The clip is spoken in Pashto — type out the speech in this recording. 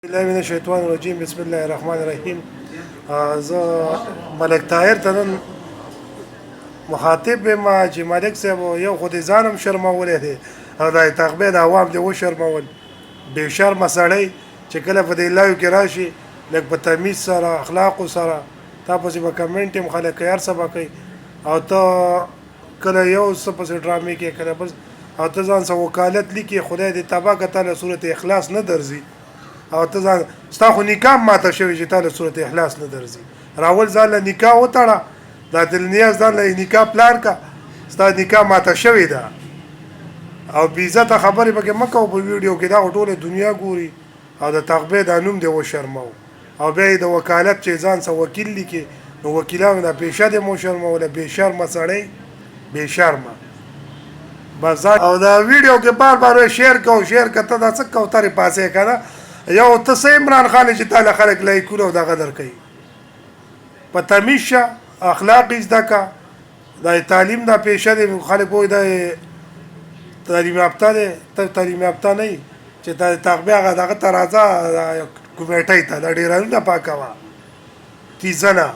بالله من الشیطان الرجیم بسم الله الرحمن الرحیم. زه ملک طاهر ته نن مخاطب یم چې ملک صاحب یو خو دې ځان هم شرمولی دی او دا تقبې د عوام دې وشرمول. بې شرمه سړی چې کله په دې لایو کې راشي لږ په تمیز سره اخلاقو سره تا پسې به کمنټ هم خلک کوي هر څه به کوي او ته کله یو څه پسې ډرامې کوې کله بل او ته ځان څه وکالت لیکې خدای دې تباه که تا له صورت اخلاص نه درځي او ته ځان ستا خو نکاح ماته شوی چې تا له صورت اخلاص نه درځي راول ځان له نکاح وتړه دا دل نیاز ځان له نکاح پلار کا ستا نکاح ماته شوې ده او بې عزته خبرې پکې مه کوه په ویډیو کې دا خو ټوله دنیا ګوري او د تقبې دا نوم دې وشرمو او بیا یې د وکالت چې ځان څه وکیل لیکي نو وکیلانو دا پیشه دې مو شرموله بې شرمه سړی بې شرمه بس او دا ویډیو کې بار بار شیر کو شیر که ته دا څه کوترې پاسې که نه یو ته څه عمران خان چې تا له خلک لایکونه او دغه درکوي په تمیز شه اخلاق یې زده که دا تعلیم دا پیشه دی خلک وایي دا تعلیم یافته دی ته تعلیم یافته نه یې چې دا تقبې هغه دغه ته راځه کمیټۍ ته دا ډېرانونه پاکوه تیزه نه